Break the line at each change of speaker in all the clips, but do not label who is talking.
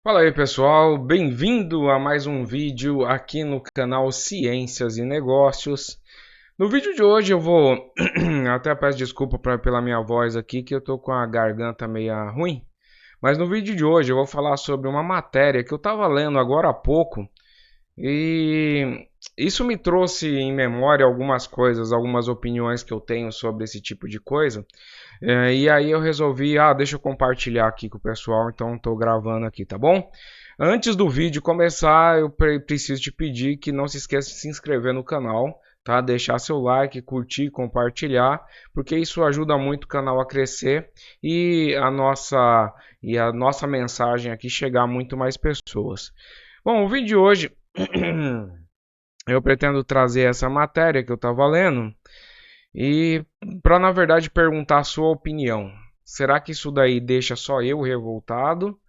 Fala aí pessoal, bem-vindo a mais um vídeo aqui no canal Ciências e Negócios. No vídeo de hoje eu vou, até peço desculpa pela minha voz aqui que eu tô com a garganta meio ruim, mas no vídeo de hoje eu vou falar sobre uma matéria que eu estava lendo agora há pouco e isso me trouxe em memória algumas coisas, algumas opiniões que eu tenho sobre esse tipo de coisa. E aí eu resolvi, deixa eu compartilhar aqui com o pessoal, então estou gravando aqui, tá bom? Antes do vídeo começar, eu preciso te pedir que não se esqueça de se inscrever no canal, tá? Deixar seu like, curtir, compartilhar, porque isso ajuda muito o canal a crescer e a nossa mensagem aqui chegar a muito mais pessoas. Bom, o vídeo de hoje eu pretendo trazer essa matéria que eu estava lendo e para na verdade perguntar a sua opinião. Será que isso daí deixa só eu revoltado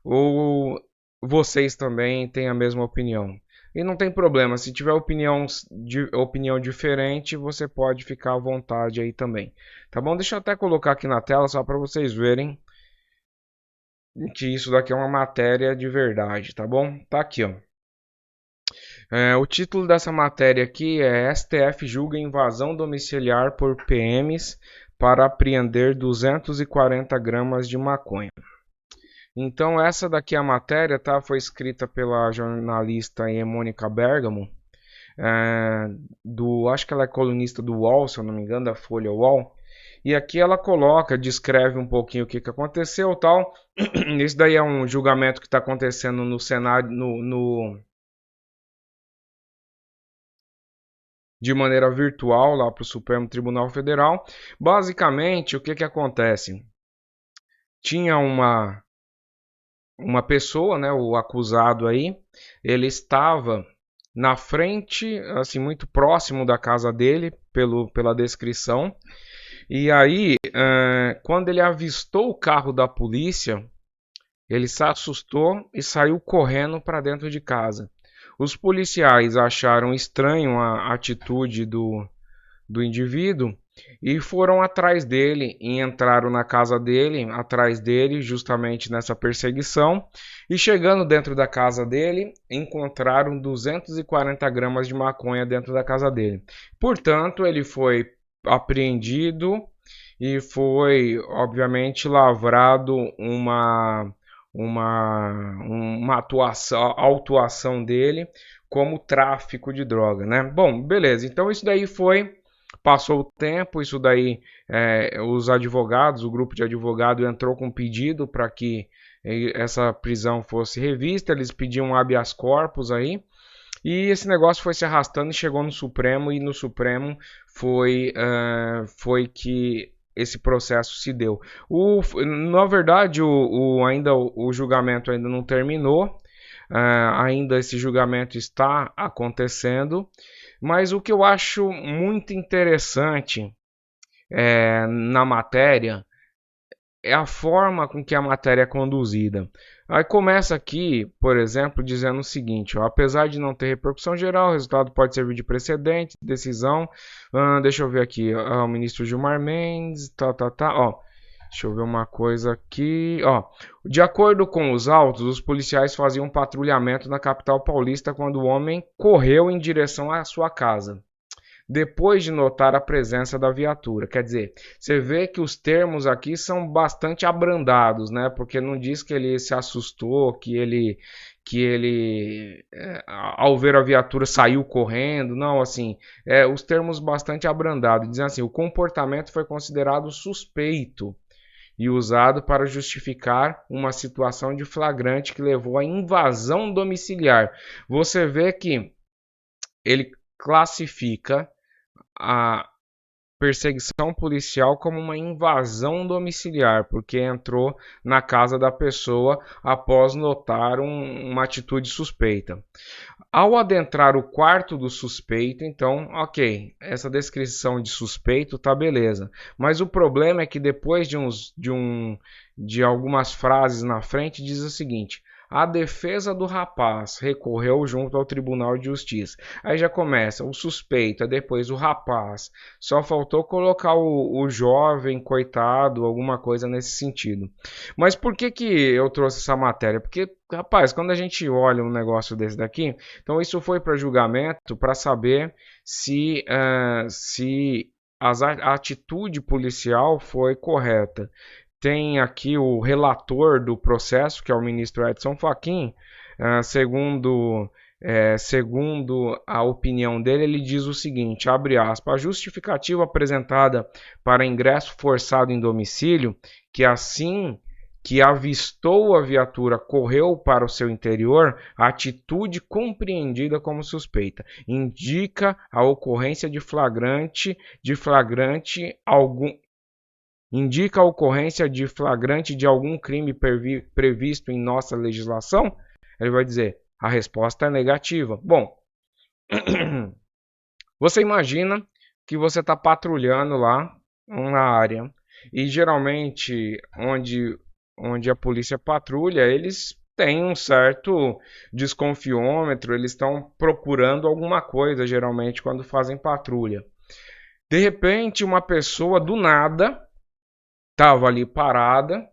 ou vocês também têm a mesma opinião? E não tem problema, se tiver opinião diferente, você pode ficar à vontade aí também. Tá bom? Deixa eu até colocar aqui na tela só para vocês verem que isso daqui é uma matéria de verdade, tá bom? Tá aqui, ó. O título dessa matéria aqui é STF julga invasão domiciliar por PMs para apreender 240 gramas de maconha. Então essa daqui é a matéria, tá? Foi escrita pela jornalista Mônica Bergamo, acho que ela é colunista do UOL, se eu não me engano, da Folha UOL. E aqui ela descreve um pouquinho o que aconteceu, tal. Esse daí é um julgamento que está acontecendo no Senado, de maneira virtual lá para o Supremo Tribunal Federal. Basicamente, o que acontece? Tinha uma pessoa, né, o acusado aí, ele estava na frente, assim, muito próximo da casa dele, pela descrição. E aí, quando ele avistou o carro da polícia, ele se assustou e saiu correndo para dentro de casa. Os policiais acharam estranho a atitude do indivíduo e foram atrás dele e entraram na casa dele, atrás dele, justamente nessa perseguição. E chegando dentro da casa dele, encontraram 240 gramas de maconha dentro da casa dele. Portanto, ele foi apreendido e foi, obviamente, lavrado uma autuação dele como tráfico de droga, né? Bom, beleza. Então isso daí passou o tempo, isso daí os advogados, o grupo de advogados entrou com um pedido para que essa prisão fosse revista, eles pediam um habeas corpus aí, e esse negócio foi se arrastando e chegou no Supremo, e no Supremo foi que esse processo se deu. Na verdade, o julgamento ainda não terminou, ainda esse julgamento está acontecendo, mas o que eu acho muito interessante na matéria é a forma com que a matéria é conduzida. Aí começa aqui, por exemplo, dizendo o seguinte: ó, apesar de não ter repercussão geral, o resultado pode servir de precedente, decisão. Deixa eu ver aqui, o ministro Gilmar Mendes, ó. Deixa eu ver uma coisa aqui, ó. De acordo com os autos, os policiais faziam um patrulhamento na capital paulista quando o homem correu em direção à sua casa, depois de notar a presença da viatura. Quer dizer, você vê que os termos aqui são bastante abrandados, né? Porque não diz que ele se assustou, que ele ao ver a viatura saiu correndo, não, assim, os termos bastante abrandados, dizem assim: o comportamento foi considerado suspeito e usado para justificar uma situação de flagrante que levou à invasão domiciliar. Você vê que ele classifica a perseguição policial como uma invasão domiciliar, porque entrou na casa da pessoa após notar uma atitude suspeita. Ao adentrar o quarto do suspeito, então, ok, essa descrição de suspeito tá beleza. Mas o problema é que depois de algumas frases na frente diz o seguinte: A defesa do rapaz recorreu junto ao Tribunal de Justiça. Aí já começa o suspeito, depois o rapaz. Só faltou colocar o jovem, coitado, alguma coisa nesse sentido. Mas por que eu trouxe essa matéria? Porque, rapaz, quando a gente olha um negócio desse daqui, então isso foi para julgamento para saber se a atitude policial foi correta. Tem aqui o relator do processo, que é o ministro Edson Fachin, segundo a opinião dele, ele diz o seguinte, abre aspas, a justificativa apresentada para ingresso forçado em domicílio, que assim que avistou a viatura correu para o seu interior, a atitude compreendida como suspeita, indica a ocorrência de flagrante algum indica a ocorrência de flagrante de algum crime previsto em nossa legislação? Ele vai dizer, a resposta é negativa. Bom, você imagina que você está patrulhando lá na área e geralmente onde a polícia patrulha, eles têm um certo desconfiômetro, eles estão procurando alguma coisa geralmente quando fazem patrulha. De repente, uma pessoa do nada estava ali parada,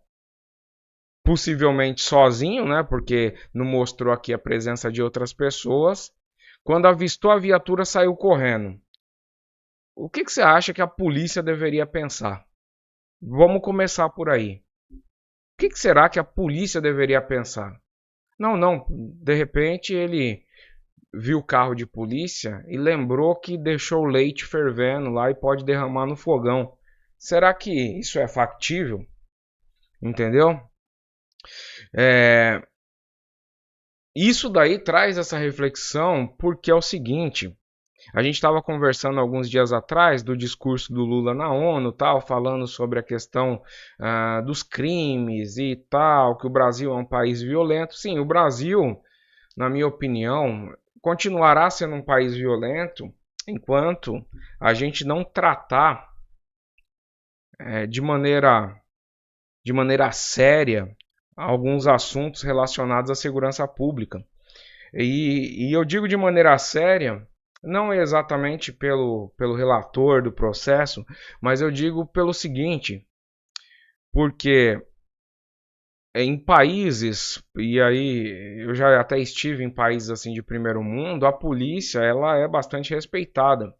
possivelmente sozinho, né? Porque não mostrou aqui a presença de outras pessoas. Quando avistou a viatura, saiu correndo. O que você acha que a polícia deveria pensar? Vamos começar por aí. O que será que a polícia deveria pensar? Não. De repente ele viu o carro de polícia e lembrou que deixou o leite fervendo lá e pode derramar no fogão. Será que isso é factível? Entendeu? Isso daí traz essa reflexão porque é o seguinte, a gente estava conversando alguns dias atrás do discurso do Lula na ONU, tal, falando sobre a questão dos crimes e tal, que o Brasil é um país violento. Sim, o Brasil, na minha opinião, continuará sendo um país violento enquanto a gente não tratar de maneira séria alguns assuntos relacionados à segurança pública. E eu digo de maneira séria, não exatamente pelo relator do processo, mas eu digo pelo seguinte, porque em países, e aí eu já até estive em países assim de primeiro mundo, a polícia ela é bastante respeitada.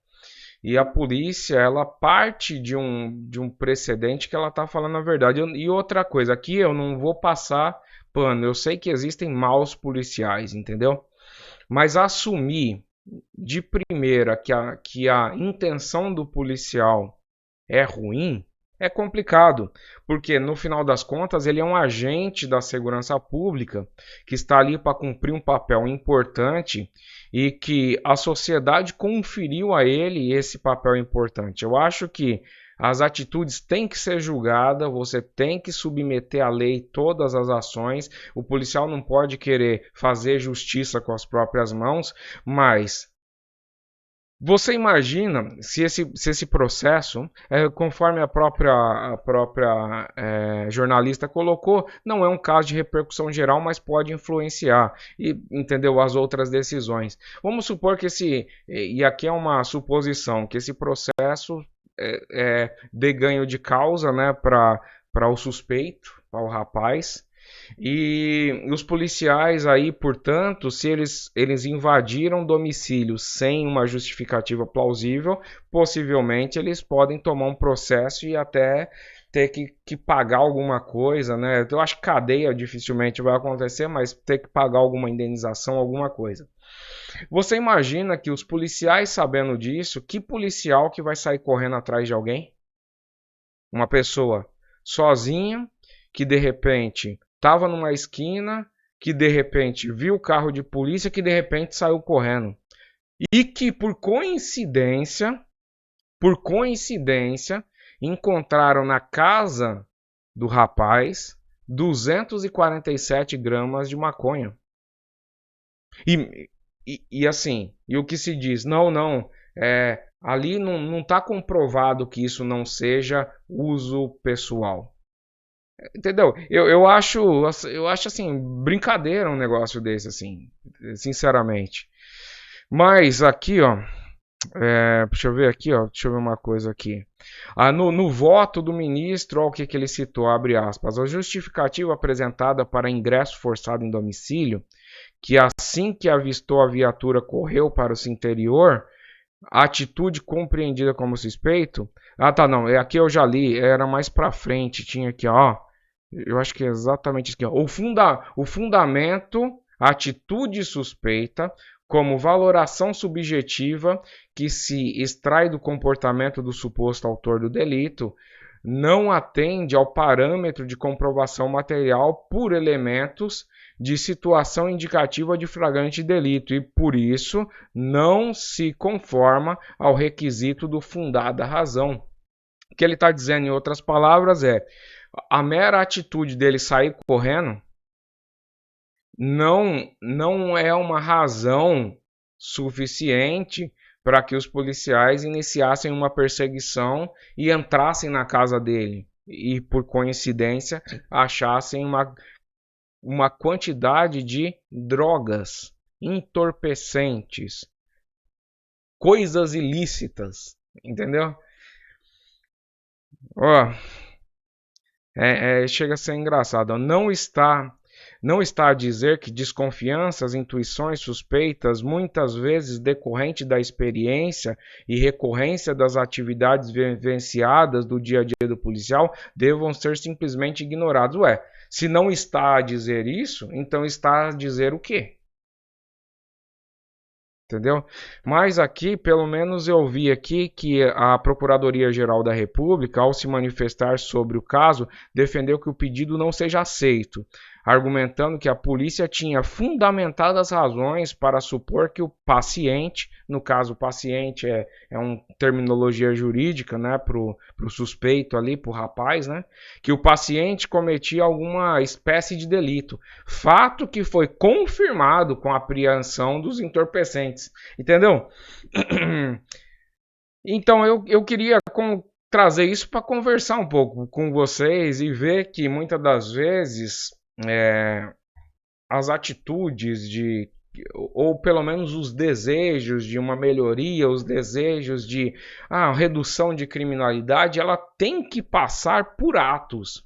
E a polícia, ela parte de um precedente que ela está falando a verdade. E outra coisa, aqui eu não vou passar pano. Eu sei que existem maus policiais, entendeu? Mas assumir de primeira que a intenção do policial é ruim é complicado, porque no final das contas ele é um agente da segurança pública que está ali para cumprir um papel importante e que a sociedade conferiu a ele esse papel importante. Eu acho que as atitudes têm que ser julgadas, você tem que submeter à lei todas as ações. O policial não pode querer fazer justiça com as próprias mãos, mas você imagina se esse processo, conforme a própria jornalista colocou, não é um caso de repercussão geral, mas pode influenciar e entendeu as outras decisões. Vamos supor que e aqui é uma suposição, que esse processo dê ganho de causa, né, para o suspeito, para o rapaz. E os policiais aí, portanto, se eles invadiram domicílio sem uma justificativa plausível, possivelmente eles podem tomar um processo e até ter que pagar alguma coisa, né? Eu acho que cadeia dificilmente vai acontecer, mas ter que pagar alguma indenização, alguma coisa. Você imagina que os policiais sabendo disso, que policial que vai sair correndo atrás de alguém? Uma pessoa sozinha que de repente estava numa esquina, que de repente viu o carro de polícia, que de repente saiu correndo. E que por coincidência, encontraram na casa do rapaz 247 gramas de maconha. E assim, e o que se diz? Não, ali não está comprovado que isso não seja uso pessoal. Entendeu? Eu acho assim, brincadeira um negócio desse, assim, sinceramente. Mas aqui, ó, deixa eu ver aqui, ó, deixa eu ver uma coisa aqui. No voto do ministro, olha o que ele citou, abre aspas, a justificativa apresentada para ingresso forçado em domicílio, que assim que avistou a viatura correu para o seu interior, a atitude compreendida como suspeito. Ah, tá, não, aqui eu já li, era mais pra frente, tinha aqui, ó, eu acho que é exatamente isso aqui, ó. O fundamento, a atitude suspeita, como valoração subjetiva que se extrai do comportamento do suposto autor do delito, não atende ao parâmetro de comprovação material por elementos de situação indicativa de flagrante delito e, por isso, não se conforma ao requisito do fundada razão. O que ele está dizendo, em outras palavras, é a mera atitude dele sair correndo não é uma razão suficiente para que os policiais iniciassem uma perseguição e entrassem na casa dele e, por coincidência, achassem uma quantidade de drogas, entorpecentes, coisas ilícitas, entendeu? Ó, chega a ser engraçado. Não está a dizer que desconfianças, intuições, suspeitas, muitas vezes decorrente da experiência e recorrência das atividades vivenciadas do dia a dia do policial, devam ser simplesmente ignorados. Ué, se não está a dizer isso, então está a dizer o quê? Entendeu? Mas aqui, pelo menos eu vi aqui que a Procuradoria-Geral da República, ao se manifestar sobre o caso, defendeu que o pedido não seja aceito, argumentando que a polícia tinha fundamentadas razões para supor que o paciente, no caso o paciente é uma terminologia jurídica, né, para o suspeito ali, para o rapaz, né, que o paciente cometia alguma espécie de delito, fato que foi confirmado com a apreensão dos entorpecentes, entendeu? Então eu queria trazer isso para conversar um pouco com vocês e ver que muitas das vezes as atitudes ou pelo menos os desejos de uma melhoria, os desejos de redução de criminalidade, ela tem que passar por atos.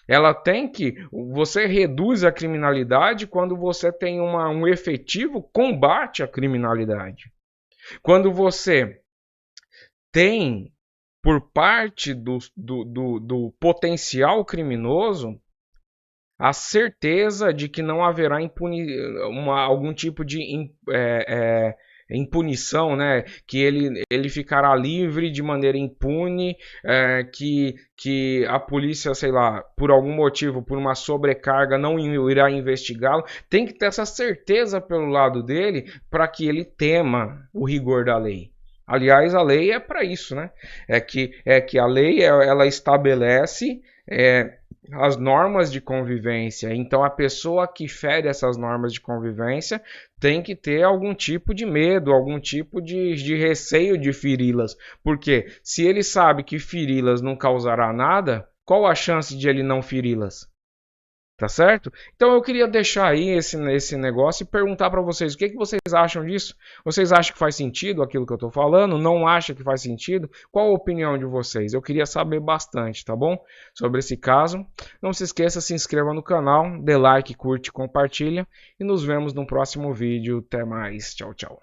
Ela tem que. Você reduz a criminalidade quando você tem um efetivo combate à criminalidade. Quando você tem, por parte do potencial criminoso, a certeza de que não haverá algum tipo de impunição, né? Que ele ficará livre de maneira impune, que a polícia, sei lá, por algum motivo, por uma sobrecarga, não irá investigá-lo. Tem que ter essa certeza pelo lado dele para que ele tema o rigor da lei. Aliás, a lei é para isso, né? É que a lei ela estabelece as normas de convivência. Então, a pessoa que fere essas normas de convivência tem que ter algum tipo de medo, algum tipo de receio de feri-las. Porque se ele sabe que feri-las não causará nada, qual a chance de ele não feri-las? Tá certo? Então eu queria deixar aí esse negócio e perguntar para vocês o que vocês acham disso. Vocês acham que faz sentido aquilo que eu estou falando? Não acham que faz sentido? Qual a opinião de vocês? Eu queria saber bastante, tá bom? Sobre esse caso. Não se esqueça, se inscreva no canal, dê like, curte, compartilha e nos vemos no próximo vídeo. Até mais. Tchau, tchau.